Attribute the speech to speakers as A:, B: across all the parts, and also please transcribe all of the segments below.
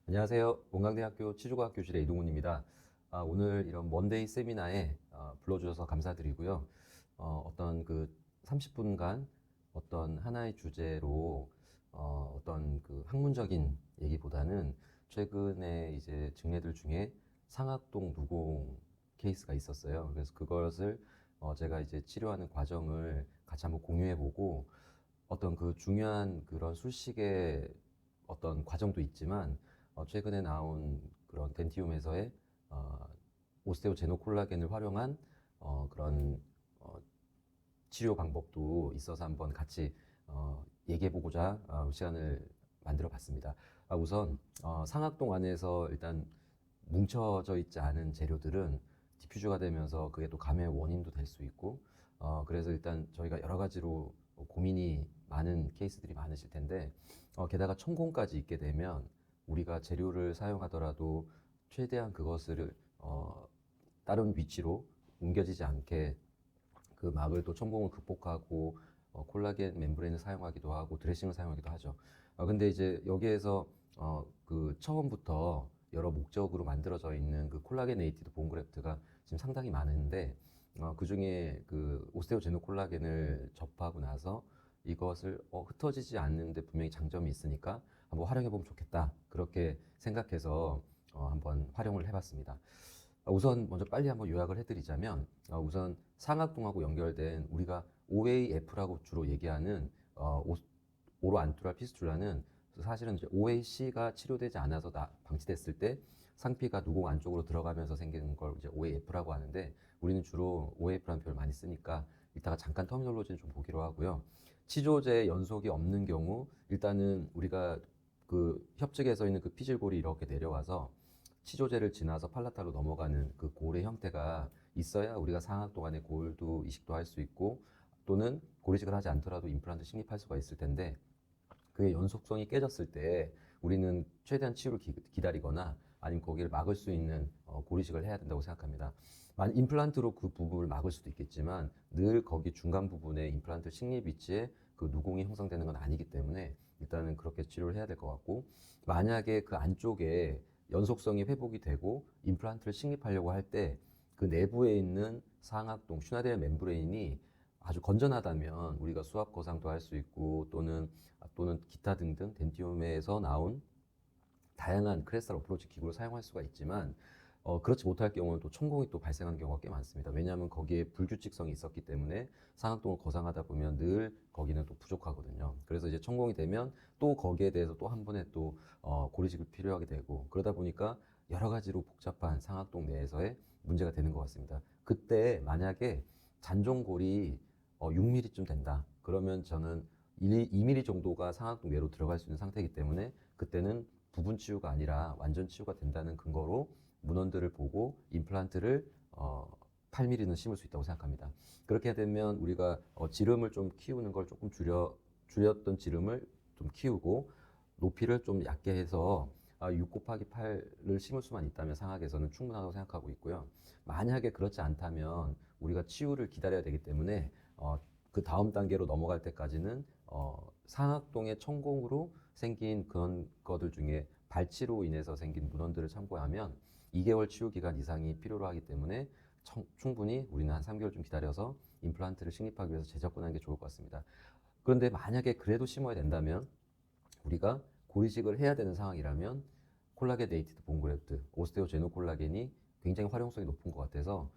A: 안녕하세요. 원광대학교 치주과학 교실의 이동훈입니다. 오늘 이런 먼데이 세미나에 불러주셔서 감사드리고요. 어떤 그 30분간 어떤 하나의 주제로 어떤 그 학문적인 얘기보다는 최근에 이제 증례들 중에 상악동 누공 케이스가 있었어요. 그래서 그것을 제가 이제 치료하는 과정을 같이 한번 공유해보고 어떤 그 중요한 그런 술식의 어떤 과정도 있지만 최근에 나온 그런 덴티움에서의 오스테오제노콜라겐을 활용한 그런 치료 방법도 있어서 한번 같이 얘기해보고자 시간을 만들어 봤습니다. 우선 상악동 안에서 일단 뭉쳐져 있지 않은 재료들은 디퓨즈가 되면서 그게 또 감염의 원인도 될 수 있고 그래서 일단 저희가 여러 가지로 고민이 많은 케이스들이 많으실 텐데 게다가 천공까지 있게 되면 우리가 재료를 사용하더라도 최대한 그것을 다른 위치로 옮겨지지 않게 그 막을 또 천공을 극복하고 콜라겐 멤브레인을 사용하기도 하고 드레싱을 사용하기도 하죠. 근데 이제 여기에서 그 처음부터 여러 목적으로 만들어져 있는 그 콜라겐 에이티드 본그래프트가 지금 상당히 많은데 그 중에 그 오스테오제노 콜라겐을 접하고 나서 이것을 흩어지지 않는데 분명히 장점이 있으니까 한번 활용해 보면 좋겠다 그렇게 생각해서 한번 활용을 해봤습니다. 우선 먼저 빨리 한번 요약을 해드리자면 우선 상악동하고 연결된 우리가 OAF라고 주로 얘기하는 오로 안투랄 피스툴라는 사실은 이제 OAC가 치료되지 않아서 방치됐을 때 상피가 누공 안쪽으로 들어가면서 생기는 걸 이제 OAF라고 하는데 우리는 주로 OAF라는 표현을 많이 쓰니까 이따가 잠깐 터미놀로지는 좀 보기로 하고요. 치조제 연속이 없는 경우 일단은 우리가 그 협측에서 있는 그 피질골이 이렇게 내려와서 치조제를 지나서 팔라탈로 넘어가는 그 골의 형태가 있어야 우리가 상악동 안에 골도 이식도 할 수 있고 또는 고리식을 하지 않더라도 임플란트 식립할 수가 있을 텐데 그의 연속성이 깨졌을 때 우리는 최대한 치유를 기다리거나 아니면 거기를 막을 수 있는 고리식을 해야 된다고 생각합니다. 임플란트로 그 부분을 막을 수도 있겠지만 늘 거기 중간 부분에 임플란트 식립 위치에 그 누공이 형성되는 건 아니기 때문에 일단은 그렇게 치료를 해야 될 것 같고 만약에 그 안쪽에 연속성이 회복이 되고 임플란트를 식립하려고 할 때 그 내부에 있는 상악동 슈나델 멤브레인이 아주 건전하다면 우리가 수압 거상도 할 수 있고 또는 기타 등등 덴티움에서 나온 다양한 크레스탈 어프로치 기구를 사용할 수가 있지만 그렇지 못할 경우는 또 천공이 또 발생하는 경우가 꽤 많습니다. 왜냐하면 거기에 불규칙성이 있었기 때문에 상악동을 거상하다 보면 늘 거기는 또 부족하거든요. 그래서 이제 천공이 되면 또 거기에 대해서 또 한 번에 또 고리식을 필요하게 되고 그러다 보니까 여러 가지로 복잡한 상악동 내에서의 문제가 되는 것 같습니다. 그때 만약에 잔종골이 6mm쯤 된다. 그러면 저는 2mm 정도가 상악동 내로 들어갈 수 있는 상태이기 때문에 그때는 부분 치유가 아니라 완전 치유가 된다는 근거로 문헌들을 보고 임플란트를 8mm는 심을 수 있다고 생각합니다. 그렇게 되면 우리가 지름을 좀 키우는 걸 조금 줄였던 지름을 좀 키우고 높이를 좀 얕게 해서 6 곱하기 8을 심을 수만 있다면 상악에서는 충분하다고 생각하고 있고요. 만약에 그렇지 않다면 우리가 치유를 기다려야 되기 때문에 그 다음 단계로 넘어갈 때까지는 상악동의 천공으로 생긴 그런 것들 중에 발치로 인해서 생긴 문헌들을 참고하면 2개월 치유 기간 이상이 필요로 하기 때문에 충분히 우리는 한 3개월 좀 기다려서 임플란트를 식립하기 위해서 재접근하는 게 좋을 것 같습니다. 그런데 만약에 그래도 심어야 된다면 우리가 고리식을 해야 되는 상황이라면 콜라겐 네이티드 본그래프트, 오스테오제노 콜라겐이 굉장히 활용성이 높은 것 같아서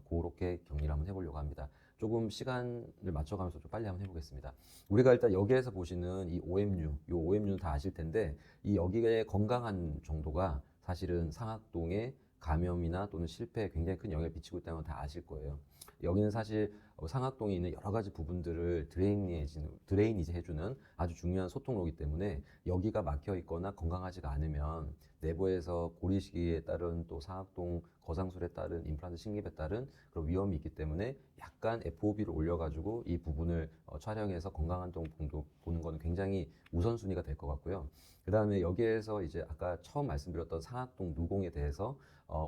A: 그렇게 격리를 한번 해보려고 합니다. 조금 시간을 맞춰가면서 좀 빨리 한번 해보겠습니다. 우리가 일단 여기에서 보시는 이 OMU, 이 OMU는 다 아실 텐데 이 여기의 건강한 정도가 사실은 상악동의 감염이나 또는 실패에 굉장히 큰 영향을 미치고 있다는 건 다 아실 거예요. 여기는 사실 상악동에 있는 여러 가지 부분들을 드레이니지 해주는 아주 중요한 소통로이기 때문에 여기가 막혀 있거나 건강하지가 않으면 내부에서 고리식에 따른 또 상악동 거상술에 따른 임플란트 식립에 따른 그런 위험이 있기 때문에 약간 FOB를 올려가지고 이 부분을 촬영해서 건강한 동 보는 거는 굉장히 우선순위가 될 것 같고요. 그 다음에 여기에서 이제 아까 처음 말씀드렸던 상악동 누공에 대해서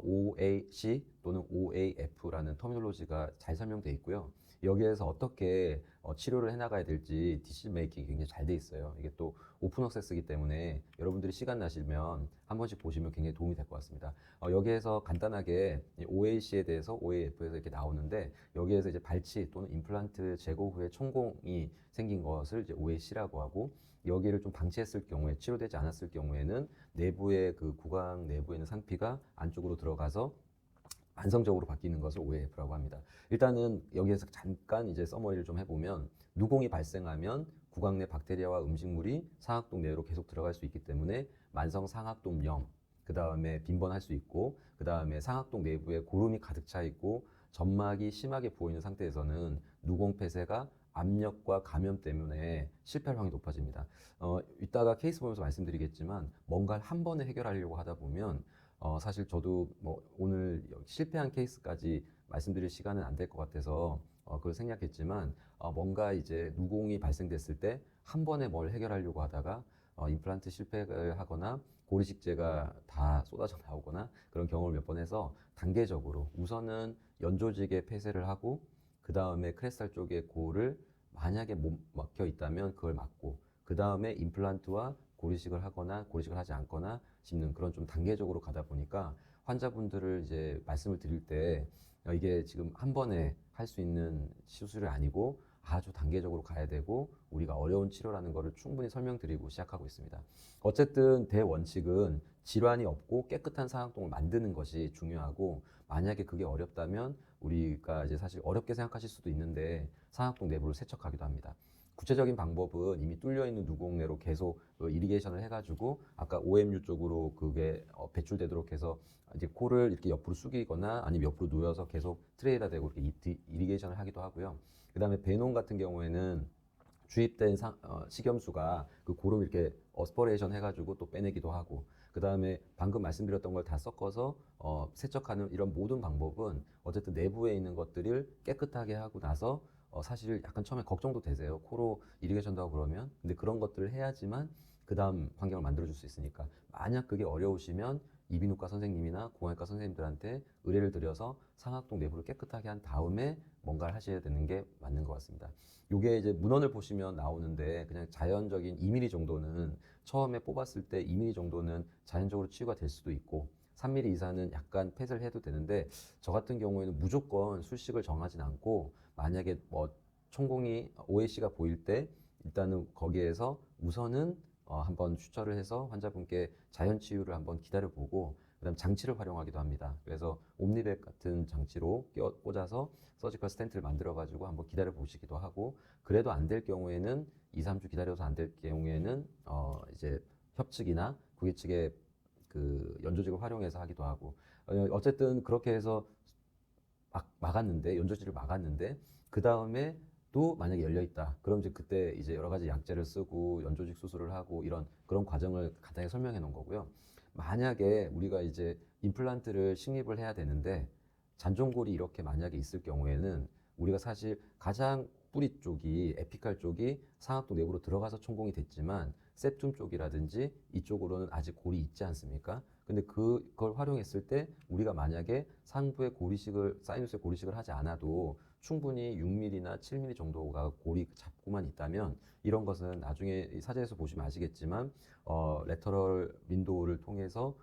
A: OAC 또는 OAF라는 터미놀로지가 잘 설명되어 있고요. 여기에서 어떻게 치료를 해나가야 될지 디시전 메이킹이 굉장히 잘 돼 있어요. 이게 또 오픈 액세스이기 때문에 여러분들이 시간 나시면 한 번씩 보시면 굉장히 도움이 될 것 같습니다. 여기에서 간단하게 OAC에 대해서 OAF에서 이렇게 나오는데 여기에서 이제 발치 또는 임플란트 제거 후에 천공이 생긴 것을 이제 OAC라고 하고 여기를 좀 방치했을 경우에 치료되지 않았을 경우에는 내부의 그 구강 내부에 있는 상피가 안쪽으로 들어가서 만성적으로 바뀌는 것을 OAF라고 합니다. 일단은 여기에서 잠깐 이제 서머리를 좀 해보면 누공이 발생하면 구강 내 박테리아와 음식물이 상악동 내로 계속 들어갈 수 있기 때문에 만성 상악동염, 그 다음에 빈번할 수 있고, 그 다음에 상악동 내부에 고름이 가득 차 있고 점막이 심하게 부어 있는 상태에서는 누공 폐쇄가 압력과 감염 때문에 실패할 확률이 높아집니다. 이따가 케이스 보면서 말씀드리겠지만 뭔가를 한 번에 해결하려고 하다 보면 사실 저도 뭐 오늘 실패한 케이스까지 말씀드릴 시간은 안 될 것 같아서 그걸 생략했지만 뭔가 이제 누공이 발생됐을 때 한 번에 뭘 해결하려고 하다가 임플란트 실패를 하거나 고리식재가 다 쏟아져 나오거나 그런 경험을 몇 번 해서 단계적으로 우선은 연조직에 폐쇄를 하고 그 다음에 크레스탈 쪽에 골을 만약에 못 막혀 있다면 그걸 막고 그 다음에 임플란트와 고리식을 하거나 고리식을 하지 않거나 심는 그런 좀 단계적으로 가다 보니까 환자분들을 이제 말씀을 드릴 때 이게 지금 한 번에 할 수 있는 수술이 아니고 아주 단계적으로 가야 되고 우리가 어려운 치료라는 것을 충분히 설명드리고 시작하고 있습니다. 어쨌든 대원칙은 질환이 없고 깨끗한 상악동을 만드는 것이 중요하고 만약에 그게 어렵다면 우리가 이제 사실 어렵게 생각하실 수도 있는데 상악동 내부를 세척하기도 합니다. 구체적인 방법은 이미 뚫려 있는 누공내로 계속 이리게이션을 해가지고 아까 OMU 쪽으로 그게 배출되도록 해서 이제 코를 이렇게 옆으로 숙이거나 아니면 옆으로 놓여서 계속 트레이에다 대고 이렇게 이리게이션을 하기도 하고요. 그 다음에 베논 같은 경우에는 주입된 식염수가 그 고름 이렇게 어스퍼레이션 해가지고 또 빼내기도 하고 그 다음에 방금 말씀드렸던 걸 다 섞어서 세척하는 이런 모든 방법은 어쨌든 내부에 있는 것들을 깨끗하게 하고 나서 사실 약간 처음에 걱정도 되세요. 코로 이리게이션도 하고 그러면. 근데 그런 것들을 해야지만 그 다음 환경을 만들어줄 수 있으니까. 만약 그게 어려우시면 이비인후과 선생님이나 고관외과 선생님들한테 의뢰를 드려서 상악동 내부를 깨끗하게 한 다음에 뭔가를 하셔야 되는 게 맞는 것 같습니다. 요게 이제 문헌을 보시면 나오는데 그냥 자연적인 2mm 정도는 처음에 뽑았을 때 2mm 정도는 자연적으로 치유가 될 수도 있고 3mm 이상은 약간 폐쇄를 해도 되는데 저 같은 경우에는 무조건 술식을 정하진 않고 만약에 뭐 천공이 OAC가 보일 때 일단은 거기에서 우선은 한번 추천을 해서 환자분께 자연 치유를 한번 기다려보고 그다음 장치를 활용하기도 합니다. 그래서 옴니백 같은 장치로 꽂아서 서지컬 스텐트를 만들어 가지고 한번 기다려 보시기도 하고 그래도 안 될 경우에는 2, 3주 기다려서 안 될 경우에는 이제 협측이나 구기 측의 그 연조직을 활용해서 하기도 하고 어쨌든 그렇게 해서 막았는데 연조직을 막았는데 그 다음에 또 만약에 열려 있다. 그럼 이제 그때 이제 여러 가지 약제를 쓰고 연조직 수술을 하고 이런 그런 과정을 간단히 설명해 놓은 거고요. 만약에 우리가 이제 임플란트를 식립을 해야 되는데 잔존골이 이렇게 만약에 있을 경우에는 우리가 사실 가장 뿌리 쪽이 에피칼 쪽이 상악동 내부로 들어가서 천공이 됐지만 septum 쪽이라든지 이쪽으로는 아직 골이 있지 않습니까? 근데 그걸 활용했을 때 우리가 만약에 상부에 고리식을 사이누스에 고리식을 하지 않아도 충분히 6mm나 7mm 정도가 골이 잡고만 있다면 이런 것은 나중에 사진에서 보시면 아시겠지만 레터럴 윈도우를 통해서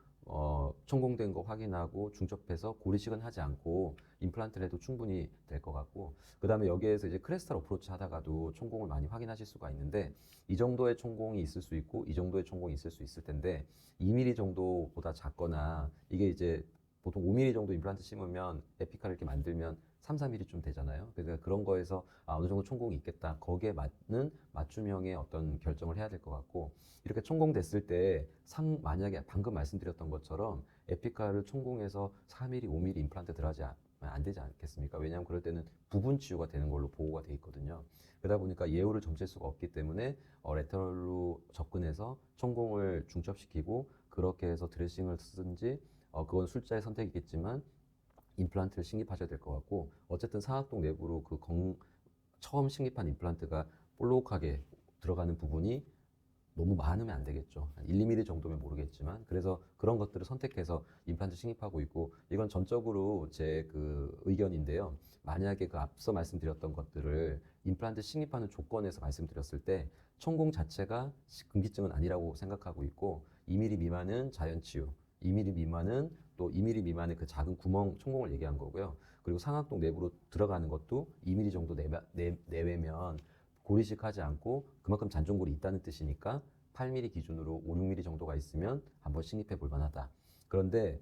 A: 천공된 거 확인하고 중첩해서 고리식은 하지 않고 임플란트를 해도 충분히 될 것 같고 그 다음에 여기에서 이제 크레스탈 어프로치 하다가도 천공을 많이 확인하실 수가 있는데 이 정도의 천공이 있을 수 있고 이 정도의 천공이 있을 수 있을 텐데 2mm 정도보다 작거나 이게 이제 보통 5mm 정도 임플란트 심으면 에피칼을 이렇게 만들면 3, 4mm쯤 되잖아요. 그러니까 그런 거에서 어느 정도 천공이 있겠다. 거기에 맞는 맞춤형의 어떤 결정을 해야 될 것 같고 이렇게 천공됐을 때 만약에 방금 말씀드렸던 것처럼 에피칼을 천공해서 4mm, 5mm 임플란트 들어가지 안 되지 않겠습니까? 왜냐하면 그럴 때는 부분 치유가 되는 걸로 보고가 돼 있거든요. 그러다 보니까 예후를 점칠 수가 없기 때문에 레터럴로 접근해서 천공을 중첩시키고 그렇게 해서 드레싱을 쓰든지 그건 술자의 선택이겠지만 임플란트를 식립하셔야 될 것 같고 어쨌든 상악동 내부로 처음 식립한 임플란트가 볼록하게 들어가는 부분이 너무 많으면 안 되겠죠. 한 1, 2mm 정도면 모르겠지만 그래서 그런 것들을 선택해서 임플란트 식립하고 있고 이건 전적으로 제 그 의견인데요. 만약에 그 앞서 말씀드렸던 것들을 임플란트 식립하는 조건에서 말씀드렸을 때 천공 자체가 금기증은 아니라고 생각하고 있고 2mm 미만은 자연 치유, 2mm 미만은 또 2mm 미만의 그 작은 구멍 천공을 얘기한 거고요. 그리고 상악동 내부로 들어가는 것도 2mm 정도 내외면 고리식하지 않고 그만큼 잔존골이 있다는 뜻이니까 8mm 기준으로 5, 6mm 정도가 있으면 한번 식립해 볼 만하다. 그런데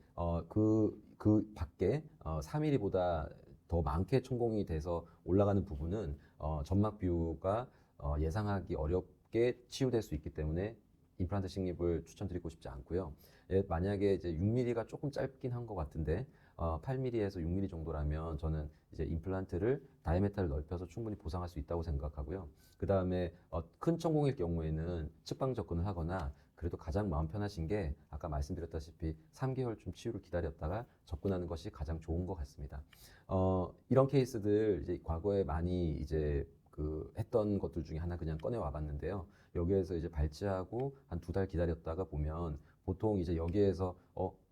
A: 그 밖에 4mm보다 더 많게 천공이 돼서 올라가는 부분은 점막 뷰가 예상하기 어렵게 치유될 수 있기 때문에 임플란트 식립을 추천드리고 싶지 않고요. 만약에 이제 6mm가 조금 짧긴 한 것 같은데 8mm에서 6mm 정도라면 저는 이제 임플란트를 다이아메타를 넓혀서 충분히 보상할 수 있다고 생각하고요. 그 다음에 큰 천공일 경우에는 측방 접근을 하거나 그래도 가장 마음 편하신 게 아까 말씀드렸다시피 3개월쯤 치유를 기다렸다가 접근하는 것이 가장 좋은 것 같습니다. 이런 케이스들 이제 과거에 많이 이제 그 했던 것들 중에 하나 그냥 꺼내 와봤는데요. 여기에서 이제 발치하고 한 2달 기다렸다가 보면 보통 이제 여기에서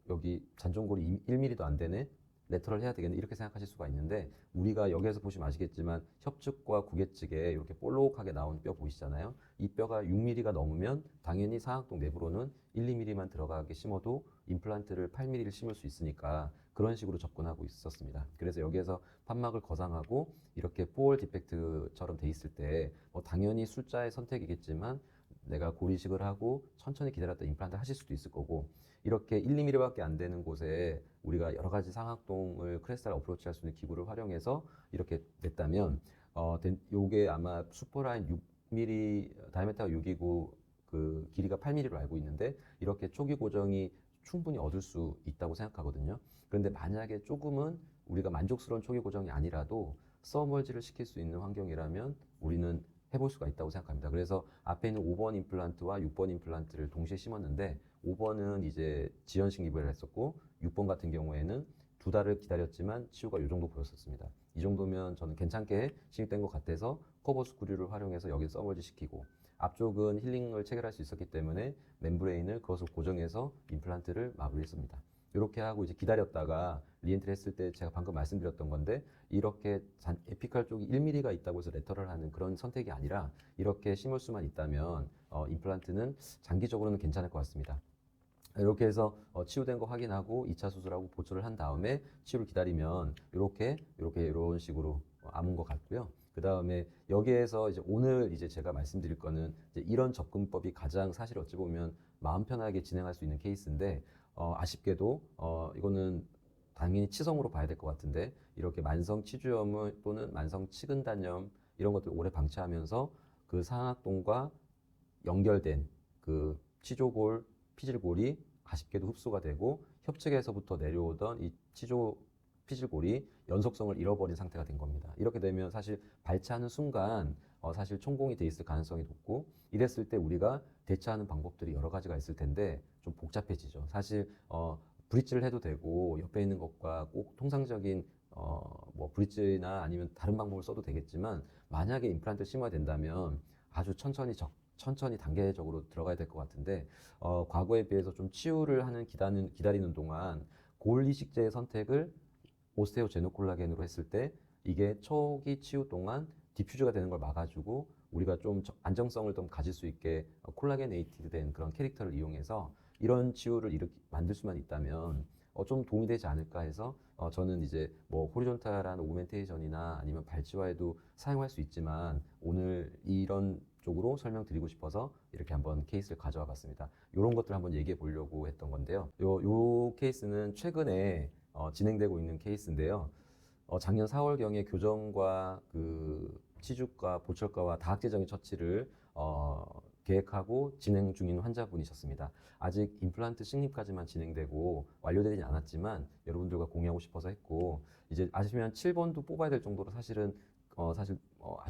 A: 여기 잔존골이 1mm도 안 되네? 레터럴 해야 되겠네? 이렇게 생각하실 수가 있는데 우리가 여기에서 보시면 아시겠지만 협측과 구개측에 이렇게 볼록하게 나온 뼈 보이시잖아요. 이 뼈가 6mm가 넘으면 당연히 상악동 내부로는 1, 2mm만 들어가게 심어도 임플란트를 8mm를 심을 수 있으니까 그런 식으로 접근하고 있었습니다. 그래서 여기에서 판막을 거상하고 이렇게 포월 디펙트처럼 돼 있을 때 당연히 숫자의 선택이겠지만 내가 고리식을 하고 천천히 기다렸다 임플란트 하실 수도 있을 거고 이렇게 1, 2mm밖에 안 되는 곳에 우리가 여러 가지 상악동을 크레스탈 어프로치 할 수 있는 기구를 활용해서 이렇게 냈다면 요게 아마 슈퍼라인 6mm 다이아메타가 6이고 그 길이가 8mm로 알고 있는데 이렇게 초기 고정이 충분히 얻을 수 있다고 생각하거든요. 그런데 만약에 조금은 우리가 만족스러운 초기 고정이 아니라도 서멀지를 시킬 수 있는 환경이라면 우리는 해볼 수가 있다고 생각합니다. 그래서 앞에 있는 5번 임플란트와 6번 임플란트를 동시에 심었는데 5번은 이제 지연 식립을 했었고 6번 같은 경우에는 2달을 기다렸지만 치유가 이 정도 보였었습니다. 이 정도면 저는 괜찮게 식립된 것 같아서 커버 스크류를 활용해서 여기 서멀지 시키고 앞쪽은 힐링을 체결할 수 있었기 때문에 멤브레인을 그것을 고정해서 임플란트를 마무리했습니다. 이렇게 하고 이제 기다렸다가 리엔트를 했을 때 제가 방금 말씀드렸던 건데 이렇게 에피칼 쪽이 1mm가 있다고 해서 레터럴 하는 그런 선택이 아니라 이렇게 심을 수만 있다면 임플란트는 장기적으로는 괜찮을 것 같습니다. 이렇게 해서 치유된 거 확인하고 2차 수술하고 보초를 한 다음에 치유를 기다리면 이런 식으로 아문 것 같고요. 그 다음에 여기에서 이제 오늘 이제 제가 말씀드릴 거는 이제 이런 접근법이 가장 사실 어찌 보면 마음 편하게 진행할 수 있는 케이스인데 아쉽게도 이거는 당연히 치성으로 봐야 될 것 같은데 이렇게 만성 치주염 또는 만성 치근단염 이런 것들 오래 방치하면서 그 상악동과 연결된 그 치조골, 피질골이 아쉽게도 흡수가 되고 협측에서부터 내려오던 이 피질골이 연속성을 잃어버린 상태가 된 겁니다. 이렇게 되면 사실 발치하는 순간 사실 천공이 돼 있을 가능성이 높고 이랬을 때 우리가 대처하는 방법들이 여러 가지가 있을 텐데 좀 복잡해지죠. 사실 브릿지를 해도 되고 옆에 있는 것과 꼭 통상적인 뭐 브릿지나 아니면 다른 방법을 써도 되겠지만 만약에 임플란트를 심어야 된다면 아주 천천히 단계적으로 들어가야 될 것 같은데 과거에 비해서 좀 치유를 하는 기다리는 동안 골 이식제의 선택을 오스테오제노콜라겐으로 했을 때 이게 초기 치유 동안 디퓨즈가 되는 걸 막아주고 우리가 좀 안정성을 좀 가질 수 있게 콜라겐에이티드 된 그런 캐릭터를 이용해서 이런 치유를 만들 수만 있다면 좀 도움이 되지 않을까 해서 저는 이제 뭐 호리존탈한 오그멘테이션이나 아니면 발치와에도 사용할 수 있지만 오늘 이런 쪽으로 설명드리고 싶어서 이렇게 한번 케이스를 가져와 봤습니다. 이런 것들 한번 얘기해 보려고 했던 건데요. 요 케이스는 최근에 진행되고 있는 케이스인데요. 작년 4월경에 교정과 그 치주과 보철과와 다학제적인 처치를 계획하고 진행 중인 환자분이셨습니다. 아직 임플란트 식립까지만 진행되고 완료되지 않았지만 여러분들과 공유하고 싶어서 했고 이제 아시면 7번도 뽑아야 될 정도로 사실은 아주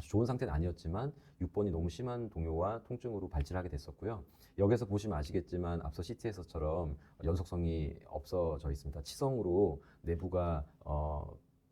A: 좋은 상태는 아니었지만 6번이 너무 심한 동요와 통증으로 발치를 하게 됐었고요. 여기서 보시면 아시겠지만 앞서 CT에서처럼 연속성이 없어져 있습니다. 치성으로 내부가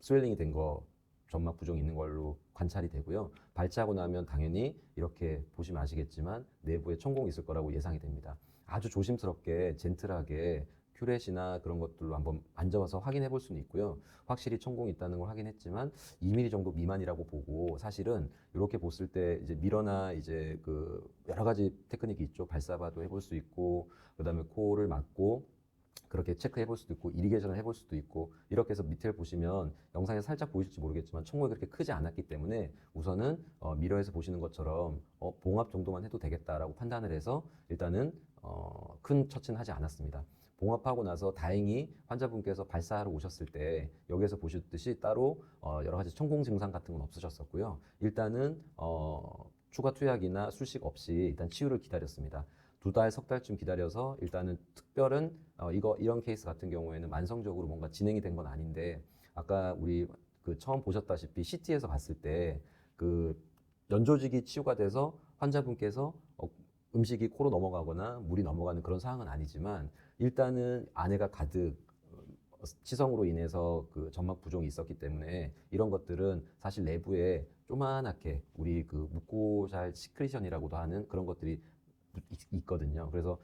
A: 스웰링이 된 거 점막 부종이 있는 걸로 관찰이 되고요. 발치하고 나면 당연히 이렇게 보시면 아시겠지만 내부에 천공이 있을 거라고 예상이 됩니다. 아주 조심스럽게 젠틀하게 큐렛이나 그런 것들로 한번 만져봐서 확인해 볼 수는 있고요. 확실히 천공이 있다는 걸 확인했지만 2mm 정도 미만이라고 보고, 사실은 이렇게 봤을 때 이제 미러나 이제 그 여러 가지 테크닉이 있죠. 발사바도 해볼 수 있고, 그다음에 코를 막고 그렇게 체크해 볼 수도 있고, 이리게이션을 해볼 수도 있고, 이렇게 해서 밑을 보시면 영상에 살짝 보이실지 모르겠지만 천공이 그렇게 크지 않았기 때문에 우선은 미러에서 보시는 것처럼 봉합 정도만 해도 되겠다라고 판단을 해서 일단은 큰 처치는 하지 않았습니다. 봉합하고 나서 다행히 환자분께서 발사하러 오셨을 때 여기에서 보셨듯이 따로 여러 가지 천공 증상 같은 건 없으셨었고요. 일단은 추가 투약이나 술식 없이 일단 치유를 기다렸습니다. 2달, 석 달쯤 기다려서 일단은 특별한 이런 케이스 같은 경우에는 만성적으로 뭔가 진행이 된 건 아닌데, 아까 우리 그 처음 보셨다시피 CT에서 봤을 때 그 연조직이 치유가 돼서 환자분께서 음식이 코로 넘어가거나 물이 넘어가는 그런 상황은 아니지만, 일단은 안에가 가득 치성으로 인해서 그 점막 부종이 있었기 때문에 이런 것들은 사실 내부에 조그맣게 우리 그 묵고잘 시크리션이라고도 하는 그런 것들이 있거든요. 그래서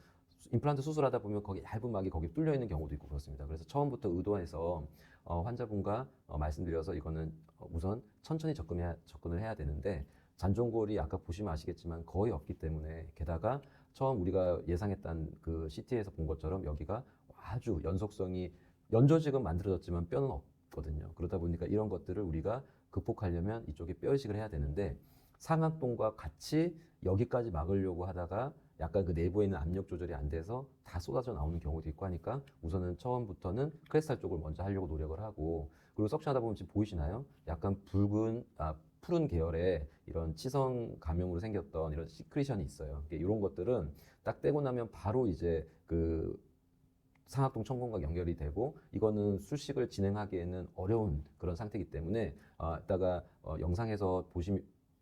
A: 임플란트 수술하다 보면 거기 얇은 막이 거기 뚫려 있는 경우도 있고 그렇습니다. 그래서 처음부터 의도해서 환자분과 말씀드려서 이거는 우선 천천히 접근을 해야 되는데, 잔종골이 아까 보시면 아시겠지만 거의 없기 때문에, 게다가 처음 우리가 예상했던 그 CT에서 본 것처럼 여기가 아주 연속성이, 연조직은 만들어졌지만 뼈는 없거든요. 그러다 보니까 이런 것들을 우리가 극복하려면 이쪽에 뼈 이식을 해야 되는데, 상악동과 같이 여기까지 막으려고 하다가 약간 그 내부에 있는 압력 조절이 안 돼서 다 쏟아져 나오는 경우도 있고 하니까 우선은 처음부터는 크레스탈 쪽을 먼저 하려고 노력을 하고, 그리고 석션하다 보면 지금 보이시나요? 약간 푸른 계열의 이런 치성 감염으로 생겼던 이런 시크리션이 있어요. 이런 것들은 딱 떼고 나면 바로 이제 그 상악동 천공과 연결이 되고, 이거는 수식을 진행하기에는 어려운 그런 상태이기 때문에 이따가 영상에서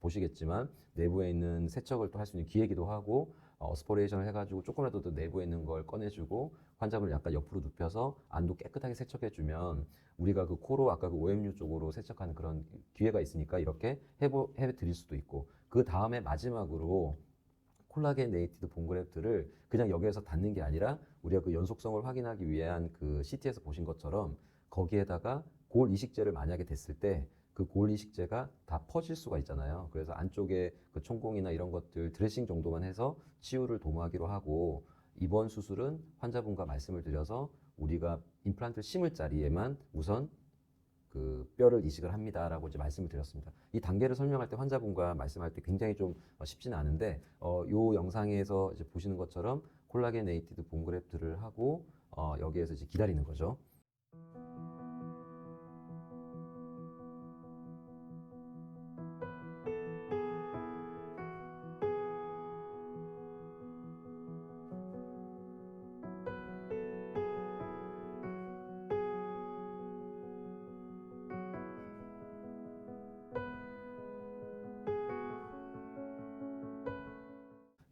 A: 보시겠지만 내부에 있는 세척을 또 할 수 있는 기계기도 하고, 스포레이션을 해가지고 조금이라도 더 내부에 있는 걸 꺼내주고 환자분을 약간 옆으로 눕혀서 안도 깨끗하게 세척해주면 우리가 그 코로 아까 그 OMU 쪽으로 세척하는 그런 기회가 있으니까 이렇게 해드릴 수도 있고, 그 다음에 마지막으로 콜라겐 네이티드 본그래프트를 그냥 여기에서 닿는 게 아니라 우리가 그 연속성을 확인하기 위한 그 CT에서 보신 것처럼 거기에다가 골 이식제를 만약에 됐을 때 그 골 이식제가 다 퍼질 수가 있잖아요. 그래서 안쪽에 그 천공이나 이런 것들 드레싱 정도만 해서 치유를 도모하기로 하고, 이번 수술은 환자분과 말씀을 드려서 우리가 임플란트를 심을 자리에만 우선 그 뼈를 이식을 합니다라고 이제 말씀을 드렸습니다. 이 단계를 설명할 때 환자분과 말씀할 때 굉장히 좀 쉽지는 않은데, 요 영상에서 이제 보시는 것처럼 콜라겐 네이티드 본그래프트를 하고 여기에서 이제 기다리는 거죠.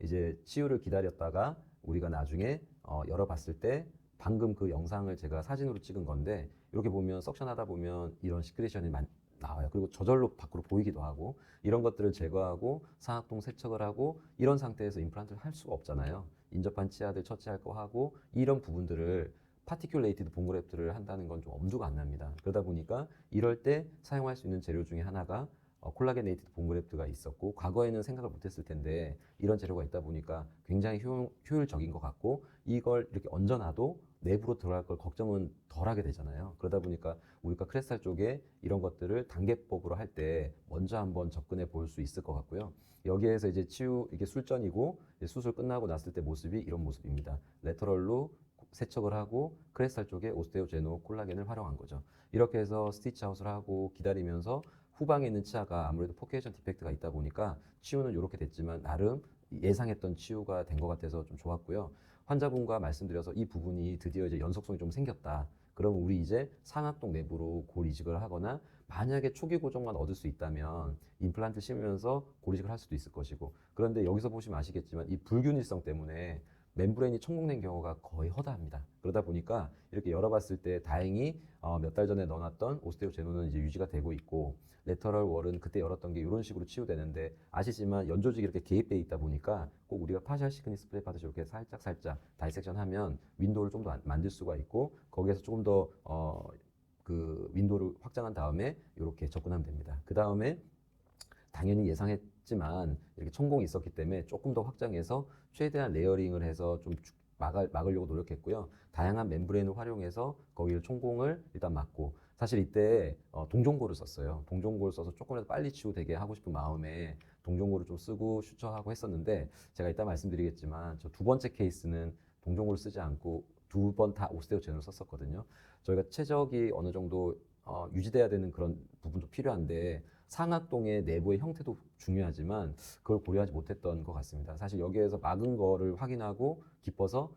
A: 이제 치유를 기다렸다가 우리가 나중에 열어봤을 때, 방금 그 영상을 제가 사진으로 찍은 건데, 이렇게 보면 석션하다 보면 이런 시크레션이 나와요. 그리고 저절로 밖으로 보이기도 하고, 이런 것들을 제거하고 상악동 세척을 하고 이런 상태에서 임플란트를 할 수가 없잖아요. 인접한 치아들 처치할 거 하고, 이런 부분들을 파티큘레이티드 본그래프트를 한다는 건 좀 엄두가 안 납니다. 그러다 보니까 이럴 때 사용할 수 있는 재료 중에 하나가 콜라겐 네이티드 본그래프트가 있었고, 과거에는 생각을 못했을 텐데 이런 재료가 있다 보니까 굉장히 효율적인 것 같고, 이걸 이렇게 얹어놔도 내부로 들어갈 걸 걱정은 덜 하게 되잖아요. 그러다 보니까 우리가 크레스탈 쪽에 이런 것들을 단계법으로 할 때 먼저 한번 접근해 볼 수 있을 것 같고요. 여기에서 이제 이게 술전이고, 이제 수술 끝나고 났을 때 모습이 이런 모습입니다. 레터럴로 세척을 하고 크레스탈 쪽에 오스테오제노 콜라겐을 활용한 거죠. 이렇게 해서 스티치 아웃을 하고 기다리면서, 후방에 있는 치아가 아무래도 포케이션 디펙트가 있다 보니까 치유는 이렇게 됐지만 나름 예상했던 치유가 된 것 같아서 좀 좋았고요. 환자분과 말씀드려서 이 부분이 드디어 이제 연속성이 좀 생겼다. 그러면 우리 이제 상악동 내부로 골 이식을 하거나, 만약에 초기 고정만 얻을 수 있다면 임플란트 심으면서 골 이식을 할 수도 있을 것이고, 그런데 여기서 보시면 아시겠지만 이 불균일성 때문에 멤브레인이 천공된 경우가 거의 허다합니다. 그러다 보니까 이렇게 열어봤을 때 다행히 몇 달 전에 넣어놨던 오스테오제노는 이제 유지가 되고 있고, 레터럴 월은 그때 열었던 게 이런 식으로 치유되는데, 아시지만 연조직이 이렇게 개입돼 있다 보니까 꼭 우리가 파셜 시크니스 플레이파듯이 이렇게 살짝 다이섹션 하면 윈도우를 좀 더 만들 수가 있고, 거기에서 조금 더 그 윈도우를 확장한 다음에 이렇게 접근하면 됩니다. 그 다음에 당연히 예상했지만 이렇게 천공이 있었기 때문에 조금 더 확장해서 최대한 레이어링을 해서 좀 막으려고 노력했고요. 다양한 멤브레인을 활용해서 거기를 천공을 일단 막고, 사실 이때 동종고를 썼어요. 동종고를 써서 조금이라도 빨리 치유되게 하고 싶은 마음에 동종고를 좀 쓰고 슈처하고 했었는데, 제가 이따 말씀드리겠지만 저 두 번째 케이스는 동종고를 쓰지 않고 두 번 다 오스테오제노를 썼었거든요. 저희가 최적이 어느 정도 유지돼야 되는 그런 부분도 필요한데, 상악동의 내부의 형태도 중요하지만 그걸 고려하지 못했던 것 같습니다. 사실 여기에서 막은 거를 확인하고 기뻐서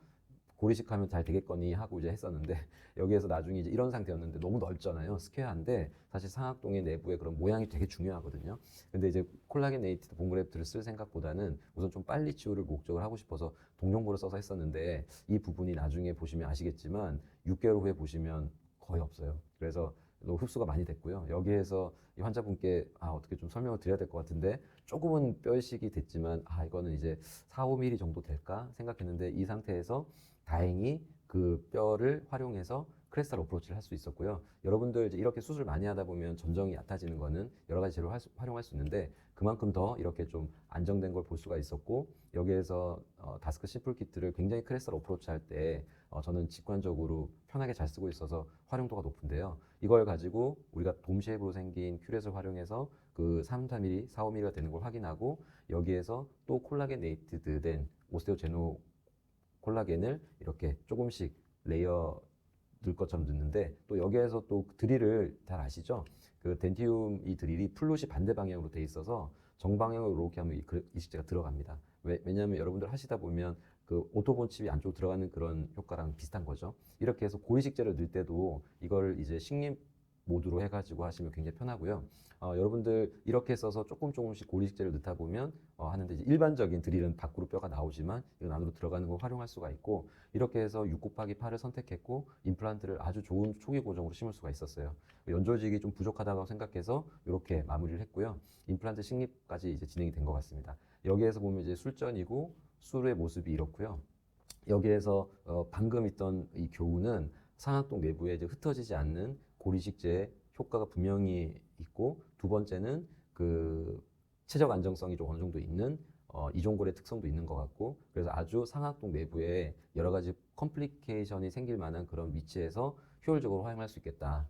A: 고리식하면 잘 되겠거니 하고 이제 했었는데, 여기에서 나중에 이제 이런 상태였는데 너무 넓잖아요. 스퀘어한데 사실 상악동의 내부의 그런 모양이 되게 중요하거든요. 근데 이제 콜라겐 네이티드 본그래프트를 쓸 생각보다는 우선 좀 빨리 치유를 목적을 하고 싶어서 동종고를 써서 했었는데, 이 부분이 나중에 보시면 아시겠지만 6개월 후에 보시면 거의 없어요. 그래서 너무 흡수가 많이 됐고요. 여기에서 이 환자분께 어떻게 좀 설명을 드려야 될 것 같은데, 조금은 뼈 이식이 됐지만 이거는 이제 4, 5mm 정도 될까 생각했는데, 이 상태에서 다행히 그 뼈를 활용해서 크레스탈 어프로치를 할 수 있었고요. 여러분들 이제 이렇게 수술 많이 하다 보면 전정이 얕아지는 거는 여러 가지 재료를 활용할 수 있는데, 그만큼 더 이렇게 좀 안정된 걸 볼 수가 있었고, 여기에서 다스크 심플 키트를 굉장히 크레스탈 어프로치 할 때 저는 직관적으로 편하게 잘 쓰고 있어서 활용도가 높은데요. 이걸 가지고 우리가 돔 쉐입으로 생긴 큐렛을 활용해서 그 3, 4mm, 4, 5mm가 되는 걸 확인하고, 여기에서 또 콜라겐 네이티드 된 오스테오제노 콜라겐을 이렇게 조금씩 레이어 넣을 것처럼 넣는데, 또 여기에서 또 드릴을 잘 아시죠? 그 덴티움 이 드릴이 플룻이 반대 방향으로 돼 있어서 정방향으로 이렇게 하면 이식제가 들어갑니다. 왜냐하면 여러분들 하시다 보면 그 오토본 칩이 안쪽으로 들어가는 그런 효과랑 비슷한 거죠. 이렇게 해서 고리식제를 넣을 때도 이걸 이제 식립 모드로 해가지고 하시면 굉장히 편하고요. 여러분들 이렇게 써서 조금씩 고리식제를 넣다 보면 하는데, 이제 일반적인 드릴은 밖으로 뼈가 나오지만 이건 안으로 들어가는 걸 활용할 수가 있고, 이렇게 해서 6 곱하기 8을 선택했고 임플란트를 아주 좋은 초기 고정으로 심을 수가 있었어요. 연조직이 좀 부족하다고 생각해서 이렇게 마무리를 했고요. 임플란트 식립까지 이제 진행이 된 것 같습니다. 여기에서 보면 이제 술전이고 술의 모습이 이렇고요. 여기에서 방금 있던 이 교훈은 상악동 내부에 이제 흩어지지 않는 고리식제 효과가 분명히 있고, 두 번째는 그 체적 안정성이 좀 어느 정도 있는 이종골의 특성도 있는 것 같고, 그래서 아주 상악동 내부에 여러 가지 컴플리케이션이 생길 만한 그런 위치에서 효율적으로 활용할 수 있겠다.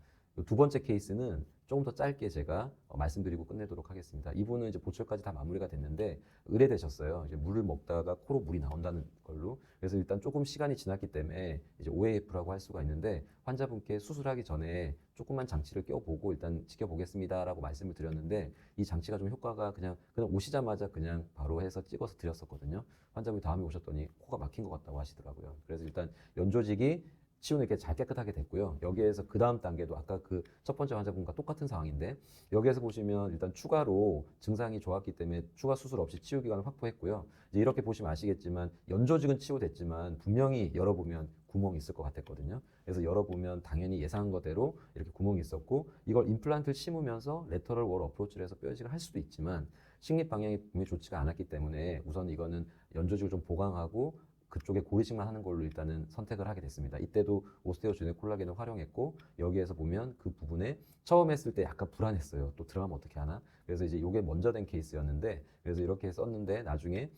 A: 두 번째 케이스는 조금 더 짧게 제가 말씀드리고 끝내도록 하겠습니다. 이분은 이제 보철까지 다 마무리가 됐는데 의뢰되셨어요. 이제 물을 먹다가 코로 물이 나온다는 걸로. 그래서 일단 조금 시간이 지났기 때문에 이제 OAF라고 할 수가 있는데, 환자분께 수술하기 전에 조금만 장치를 껴보고 일단 지켜보겠습니다라고 말씀을 드렸는데, 이 장치가 좀 효과가 그냥 오시자마자 그냥 바로 해서 찍어서 드렸었거든요. 환자분이 다음에 오셨더니 코가 막힌 것 같다고 하시더라고요. 그래서 일단 연조직이 치유는 이렇게 잘 깨끗하게 됐고요. 여기에서 그 다음 단계도 아까 그 첫 번째 환자분과 똑같은 상황인데, 여기에서 보시면 일단 추가로 증상이 좋았기 때문에 추가 수술 없이 치유 기간을 확보했고요. 이제 이렇게 보시면 아시겠지만 연조직은 치유됐지만 분명히 열어보면 구멍이 있을 것 같았거든요. 그래서 열어보면 당연히 예상한 거대로 이렇게 구멍이 있었고, 이걸 임플란트를 심으면서 레터럴 월 어프로치를 해서 뼈이식을 할 수도 있지만 식립 방향이 분명히 좋지가 않았기 때문에 우선 이거는 연조직을 좀 보강하고 그쪽에 고리식만 하는 걸로 일단은 선택을 하게 됐습니다. 이때도 오스테오제네 콜라겐을 활용했고, 여기에서 보면 그 부분에 처음 했을 때 약간 불안했어요. 또 들어가면 어떻게 하나? 그래서 이제 이게 먼저 된 케이스였는데, 그래서 이렇게 썼는데 나중에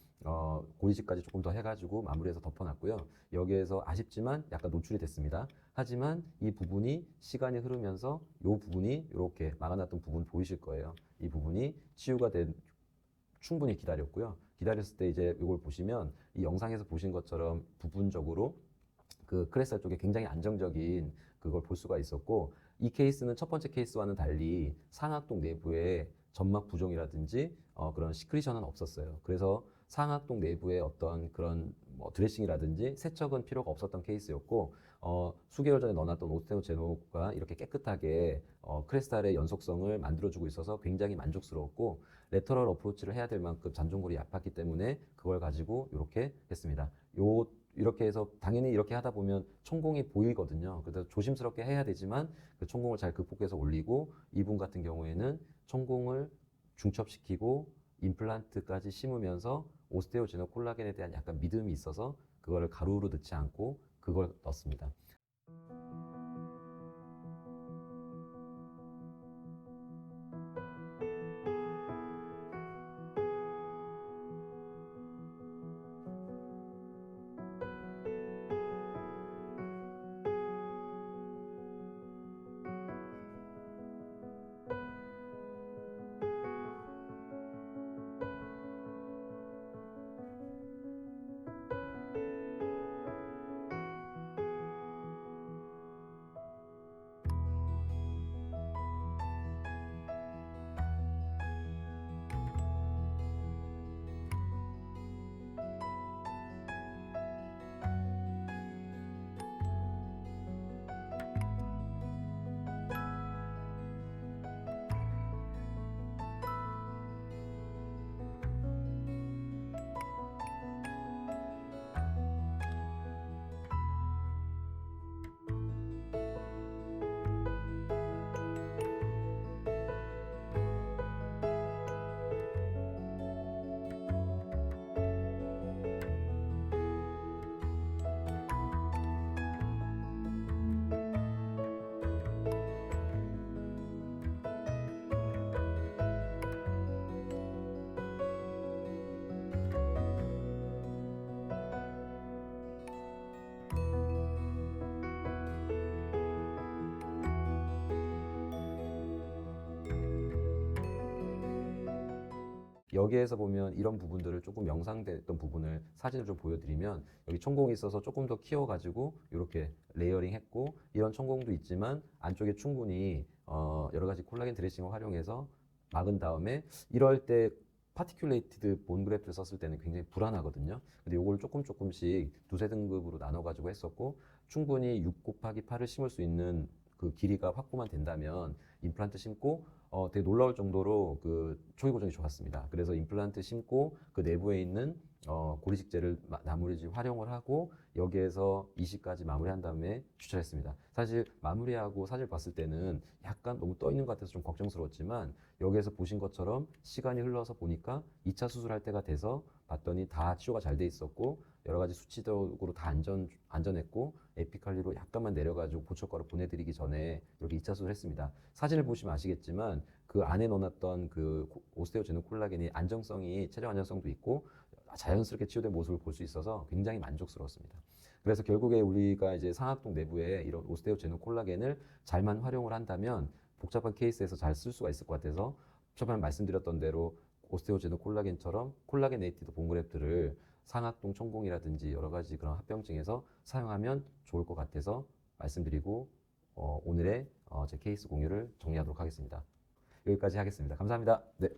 A: 고리식까지 조금 더 해가지고 마무리해서 덮어놨고요. 여기에서 아쉽지만 약간 노출이 됐습니다. 하지만 이 부분이 시간이 흐르면서 이 부분이 이렇게 막아놨던 부분 보이실 거예요. 이 부분이 치유가 된, 충분히 기다렸고요. 기다렸을 때 이제 이걸 보시면 이 영상에서 보신 것처럼 부분적으로 그 크레스탈 쪽에 굉장히 안정적인 그걸 볼 수가 있었고, 이 케이스는 첫 번째 케이스와는 달리 상악동 내부에 점막 부종이라든지 그런 시크리션은 없었어요. 그래서 상악동 내부에 어떤 그런 뭐 드레싱이라든지 세척은 필요가 없었던 케이스였고 수개월 전에 넣어놨던 오스테오제노가 이렇게 깨끗하게 크레스탈의 연속성을 만들어주고 있어서 굉장히 만족스러웠고 레터럴 어프로치를 해야 될 만큼 잔존골이 아팠기 때문에 그걸 가지고 이렇게 했습니다. 이렇게 해서 당연히 이렇게 하다 보면 총공이 보이거든요. 그래서 조심스럽게 해야 되지만 그 총공을 잘 극복해서 올리고 이분 같은 경우에는 총공을 중첩시키고 임플란트까지 심으면서 오스테오제노 콜라겐에 대한 약간 믿음이 있어서 그거를 가루로 넣지 않고 그걸 넣습니다. 여기에서 보면 이런 부분들을 조금 명상됐던 부분을 사진을 좀 보여드리면 여기 천공이 있어서 조금 더 키워가지고 이렇게 레이어링 했고 이런 천공도 있지만 안쪽에 충분히 여러 가지 콜라겐 드레싱을 활용해서 막은 다음에 이럴 때 파티큘레이티드 본 그래프를 썼을 때는 굉장히 불안하거든요. 근데 요걸 조금씩 두세 등급으로 나눠가지고 했었고 충분히 6 곱하기 8을 심을 수 있는 그 길이가 확보만 된다면 임플란트 심고 되게 놀라울 정도로 그 초기 고정이 좋았습니다. 그래서 임플란트 심고 그 내부에 있는 고리식재를 나무리지 활용을 하고 여기에서 이식까지 마무리한 다음에 추출했습니다. 사실 마무리하고 사진을 봤을 때는 약간 너무 떠 있는 것 같아서 좀 걱정스러웠지만 여기에서 보신 것처럼 시간이 흘러서 보니까 2차 수술할 때가 돼서 봤더니 다 치료가 잘 돼 있었고 여러 가지 수치적으로 다 안전했고 에피칼리로 약간만 내려가지고 보초과로 보내드리기 전에 이렇게 2차 수술을 했습니다. 사진을 보시면 아시겠지만 그 안에 넣어놨던 그 오스테오제노 콜라겐이 안정성이 체적 안정성도 있고 자연스럽게 치유된 모습을 볼 수 있어서 굉장히 만족스러웠습니다. 그래서 결국에 우리가 이제 상악동 내부에 이런 오스테오제노 콜라겐을 잘만 활용을 한다면 복잡한 케이스에서 잘 쓸 수가 있을 것 같아서 초반에 말씀드렸던 대로 오스테오제노 콜라겐처럼 콜라겐 네이티드 본그래프트를 상악동 천공이라든지 여러 가지 그런 합병증에서 사용하면 좋을 것 같아서 말씀드리고 오늘의 제 케이스 공유를 정리하도록 하겠습니다. 여기까지 하겠습니다. 감사합니다. 네.